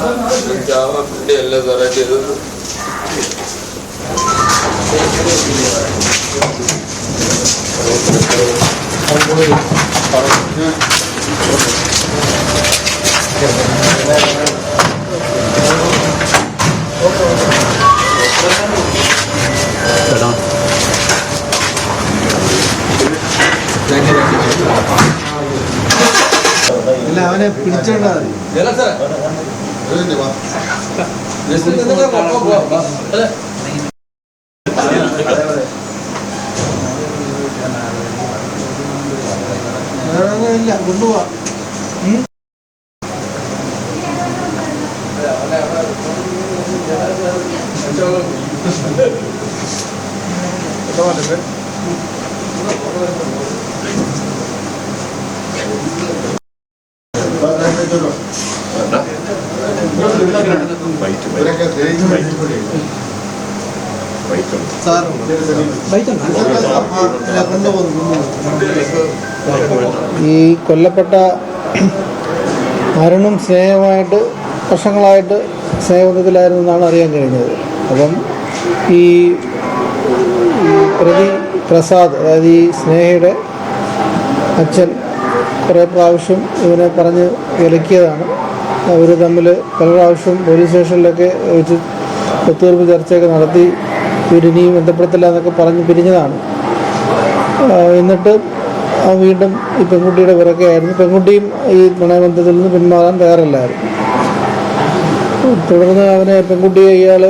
അല്ല സാറേ ചെയ്തത്. അല്ല അവനെ പിടിച്ചോണ്ടാ ഇല്ല കൊണ്ടുപോവാ. ഈ കൊല്ലപ്പെട്ട അരുണും സ്നേഹമായിട്ട് വർഷങ്ങളായിട്ട് സ്നേഹബന്ധത്തിലായിരുന്നു എന്നാണ് അറിയാൻ കഴിഞ്ഞത്. അപ്പം ഈ പ്രതി പ്രസാദ്, അതായത് ഈ സ്നേഹയുടെ അച്ഛൻ കുറേ പ്രാവശ്യം ഇവനെ പറഞ്ഞ് വിലക്കിയതാണ്. അവർ തമ്മിൽ പല പ്രാവശ്യം പോലീസ് സ്റ്റേഷനിലൊക്കെ വെച്ച് ഒത്തുതീർപ്പ് ചർച്ചയൊക്കെ നടത്തി ഇവരിനിയും ബന്ധപ്പെടുത്തില്ല എന്നൊക്കെ പറഞ്ഞ് പിരിഞ്ഞതാണ്. എന്നിട്ട് വീണ്ടും ഈ പെൺകുട്ടിയുടെ പിറകെയായിരുന്നു. പെൺകുട്ടിയും ഈ പ്രണയബന്ധത്തിൽ നിന്ന് പിന്മാറാൻ തയ്യാറല്ലായിരുന്നു. തുടർന്ന് അവനെ പെൺകുട്ടിയെ ഇയാൾ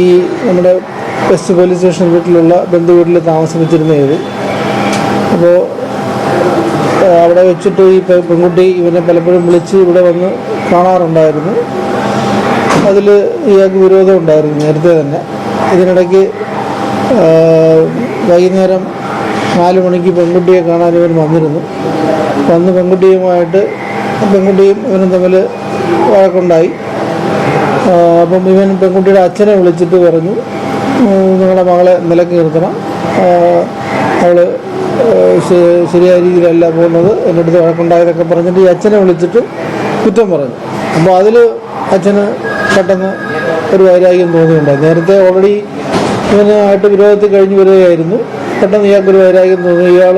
ഈ നമ്മുടെ വെസ്റ്റ് പോലീസ് സ്റ്റേഷൻ വീട്ടിലുള്ള ബന്ധു വീട്ടിൽ താമസിപ്പിച്ചിരുന്നത്. അപ്പോൾ അവിടെ വെച്ചിട്ട് ഈ പെൺകുട്ടി ഇവനെ പലപ്പോഴും വിളിച്ച് ഇവിടെ വന്ന് കാണാറുണ്ടായിരുന്നു. അതിൽ ഇയാൾക്ക് വിരോധം ഉണ്ടായിരുന്നു നേരത്തെ തന്നെ. ഇതിനിടയ്ക്ക് വൈകുന്നേരം 4 മണിക്ക് പെൺകുട്ടിയെ കാണാൻ ഇവൻ വന്നിരുന്നു. വന്ന് പെൺകുട്ടിയും ഇവനും തമ്മിൽ വഴക്കുണ്ടായി. അപ്പം ഇവൻ പെൺകുട്ടിയുടെ അച്ഛനെ വിളിച്ചിട്ട് പറഞ്ഞു, നിങ്ങളുടെ മകളെ നിലക്ക് നിർത്തണം, അവൾ ശരിയായ രീതിയിലല്ല പോകുന്നത്, എൻ്റെ അടുത്ത് വഴക്കുണ്ടായതൊക്കെ പറഞ്ഞിട്ട് ഈ അച്ഛനെ വിളിച്ചിട്ട് കുറ്റം പറഞ്ഞു. അപ്പോൾ അതിൽ അച്ഛന് പെട്ടെന്ന് ഒരു വൈരാഗ്യം തോന്നിയിട്ടുണ്ടായി. നേരത്തെ ഓൾറെഡി ഇവനായിട്ട് വിരോധത്തിൽ കഴിഞ്ഞ് വരികയായിരുന്നു. പെട്ടെന്ന് ഇയാൾക്കൊരു വൈരാഗ്യം തോന്നി. ഇയാൾ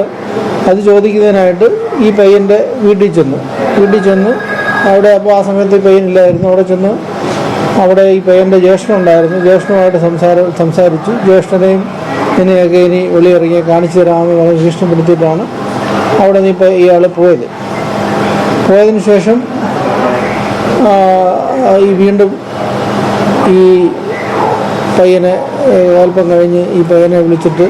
അത് ചോദിക്കുന്നതിനായിട്ട് ഈ പയ്യൻ്റെ വീട്ടിൽ ചെന്ന് അവിടെ, അപ്പോൾ ആ സമയത്ത് ഈ പയ്യനില്ലായിരുന്നു. അവിടെ ചെന്ന് അവിടെ ഈ പയ്യൻ്റെ ജ്യേഷ്ഠനുണ്ടായിരുന്നു. ജ്യേഷ്ഠനുമായിട്ട് സംസാരിച്ചു. ജ്യേഷ്ഠനെയും ഇതിനെയൊക്കെ ഇനി വെളിയിറങ്ങി കാണിച്ചു തരാമെന്ന് വളരെ ഭീഷണിപ്പെടുത്തിയിട്ടാണ് അവിടെ നിന്ന് ഇപ്പോൾ ഇയാൾ പോയതിന് ശേഷം ഈ വീണ്ടും ഈ പയ്യനെ അല്പം കഴിഞ്ഞ് ഈ പയ്യനെ വിളിച്ചിട്ട്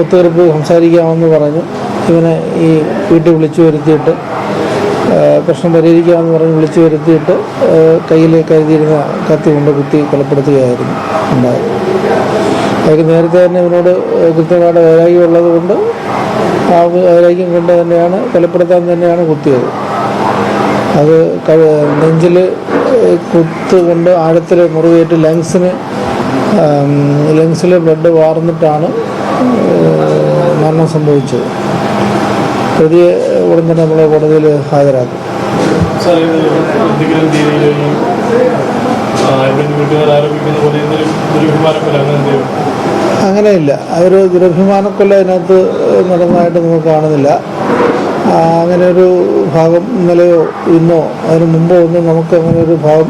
ഒത്തുതീർപ്പ് സംസാരിക്കാമെന്ന് പറഞ്ഞു ഇവനെ ഈ വീട്ടിൽ വിളിച്ചു വരുത്തിയിട്ട് പ്രശ്നം പരിഹരിക്കാമെന്ന് പറഞ്ഞ് വിളിച്ചു വരുത്തിയിട്ട് കയ്യിൽ കരുതിയിരുന്ന കത്തി കൊണ്ട് കുത്തി കൊലപ്പെടുത്തുകയായിരുന്നു ഉണ്ടായത്. അതൊക്കെ നേരത്തെ തന്നെ ഇവനോട് കൃത്യമായിട്ട് വൈരാഗ്യം ഉള്ളത് കൊണ്ട് ആ വൈരാഗ്യം കൊണ്ട് തന്നെയാണ് കൊലപ്പെടുത്താൻ തന്നെയാണ് കുത്തിയത്. അത് നെഞ്ചിൽ കുത്ത് കൊണ്ട് ആഴത്തിൽ മുറിവേറ്റ് ലങ്സിൽ ബ്ലഡ് വാർന്നിട്ടാണ് മരണം സംഭവിച്ചത്. പ്രതിയെ ഉടൻ തന്നെ നമ്മളെ കോടതിയിൽ ഹാജരാക്കും. അങ്ങനെയില്ല, ഒരു ദുരഭിമാനക്കൊല്ല അതിനകത്ത് നടന്നതായിട്ട് നമുക്ക് കാണുന്നില്ല. അങ്ങനെ ഒരു ഭാഗം ഇന്നലെയോ ഇന്നോ അതിന് മുമ്പോ ഒന്നും നമുക്ക് അങ്ങനെ ഒരു ഭാഗം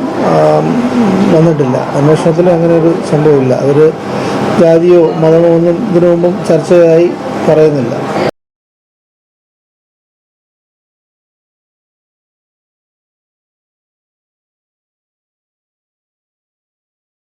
വന്നിട്ടില്ല. അന്വേഷണത്തിൽ അങ്ങനെ ഒരു സംഭവമില്ല. അവർ ജാതിയോ മതമോ ഒന്നും ഇതിനു മുമ്പും ചർച്ചയായി പറയുന്നില്ല.